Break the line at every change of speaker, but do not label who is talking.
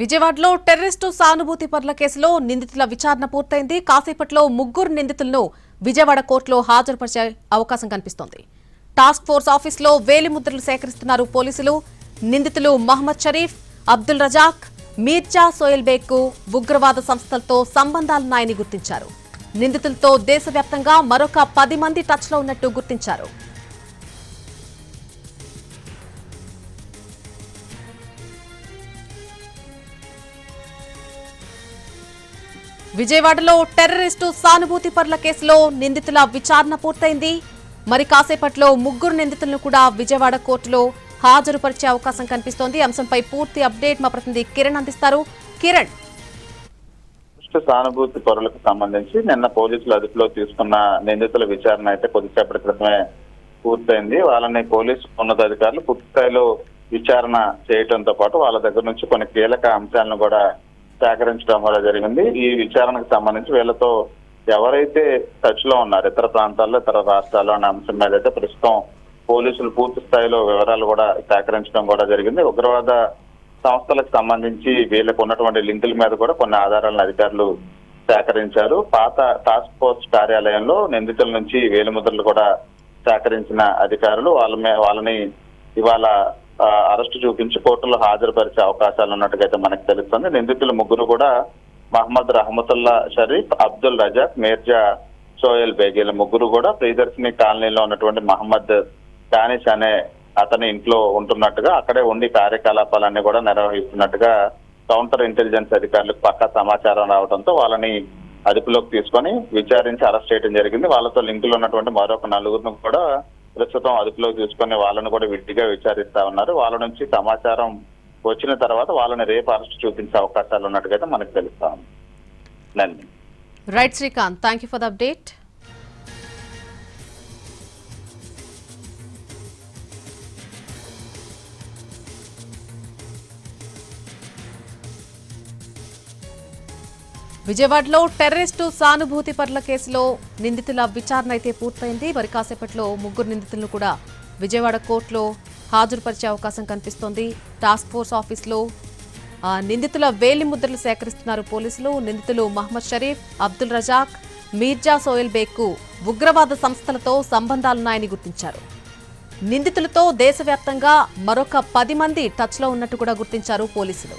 విజయవాడలో టెర్రరిస్టు సానుభూతి పరుల కేసులో నిందితుల విచారణ పూర్తయింది. కాసేపట్లో ముగ్గురు నిందితులను విజయవాడ కోర్టులో హాజరుపరిచే అవకాశం కనిపిస్తోంది. టాస్క్ ఫోర్స్ ఆఫీసులో వేలిముద్రలు సేకరిస్తున్నారు పోలీసులు. నిందితులు మహమ్మద్ షరీఫ్, అబ్దుల్ రజాక్, మీర్జా సోయల్ బేగ్కు ఉగ్రవాద సంస్థలతో సంబంధాలున్నాయని గుర్తించారు. నిందితులతో దేశవ్యాప్తంగా మరొక 10 మంది టచ్లో ఉన్నట్టు గుర్తించారు. విజయవాడలో టెర్రరిస్టు సానుభూతి పరుల కేసులో నిందితుల విచారణ పూర్తయింది. మరి కాసేపట్లో ముగ్గురు నిందితులను కూడా విజయవాడ కోర్టులో హాజరుపరిచే అవకాశం కనిపిస్తోంది. అంశంపై పూర్తి అప్డేట్ మా ప్రతినిధి కిరణ్ అందిస్తారు. కిరణ్,
సానుభూతి పరులకు సంబంధించి నిన్న పోలీసులు అదుపులో తీసుకున్న నిందితుల విచారణ అయితే కొద్దిసేపటి క్రితమే పూర్తయింది. వాళ్ళని పోలీసు ఉన్నతాధికారులు పూర్తి స్థాయిలో విచారణ చేయడంతో పాటు వాళ్ళ దగ్గర నుంచి కొన్ని కీలక అంశాలను కూడా సేకరించడం కూడా జరిగింది. ఈ విచారణకు సంబంధించి వీళ్ళతో ఎవరైతే టచ్ లో ఉన్నారు ఇతర ప్రాంతాల్లో, ఇతర రాష్ట్రాల్లో అనే అంశం మీద అయితే ప్రస్తుతం పోలీసులు పూర్తి స్థాయిలో వివరాలు కూడా సేకరించడం కూడా జరిగింది. ఉగ్రవాద సంస్థలకు సంబంధించి వీళ్ళకు ఉన్నటువంటి లింకుల మీద కూడా కొన్ని ఆధారాలను అధికారులు సేకరించారు. పాత టాస్క్ ఫోర్స్ కార్యాలయంలో నిందితుల నుంచి వేలిముద్రలు కూడా సేకరించిన అధికారులు వాళ్ళని ఇవాళ అరెస్టు చూపించి కోర్టులో హాజరుపరిచే అవకాశాలు ఉన్నట్టుగా అయితే మనకు తెలుస్తుంది. నిందితులు ముగ్గురు కూడా మహమ్మద్ రహమతుల్లా షరీఫ్, అబ్దుల్ రజాక్, మీర్జా సోయల్ బేగ్ వీళ్ళ ముగ్గురు కూడా ప్రియదర్శిని కాలనీలో ఉన్నటువంటి మహమ్మద్ డానిష్ అనే అతని ఇంట్లో ఉంటున్నట్టుగా, అక్కడే ఉండి కార్యకలాపాలన్నీ కూడా నిర్వహిస్తున్నట్టుగా కౌంటర్ ఇంటెలిజెన్స్ అధికారులకు పక్కా సమాచారం రావడంతో వాళ్ళని అదుపులోకి తీసుకొని విచారించి అరెస్ట్ చేయడం జరిగింది. వాళ్ళతో లింకులు ఉన్నటువంటి మరొక నలుగురిని కూడా ప్రస్తుతం అదుపులోకి తీసుకుని వాళ్ళని కూడా విడిగా విచారిస్తా ఉన్నారు. వాళ్ళ నుంచి సమాచారం వచ్చిన తర్వాత వాళ్ళని రేపు అరెస్ట్ చూపించే అవకాశాలు ఉన్నట్టుగా మనకు తెలుస్తా ఉంది.
Right Srikanth, thank you for the update. విజయవాడలో టెర్రరిస్టు సానుభూతి పరుల కేసులో నిందితుల విచారణ అయితే పూర్తయింది. మరి కాసేపట్లో ముగ్గురు నిందితులను కూడా విజయవాడ కోర్టులో హాజరుపరిచే అవకాశం కనిపిస్తోంది. టాస్క్ ఫోర్స్ ఆఫీసులో నిందితుల వేలిముద్రలు సేకరిస్తున్నారు పోలీసులు. నిందితులు మహమ్మద్ షరీఫ్, అబ్దుల్ రజాక్, మీర్జా సోయల్ బేగ్కు ఉగ్రవాద సంస్థలతో సంబంధాలున్నాయని గుర్తించారు. నిందితులతో దేశవ్యాప్తంగా మరొక 10 మంది టచ్లో ఉన్నట్టు కూడా గుర్తించారు పోలీసులు.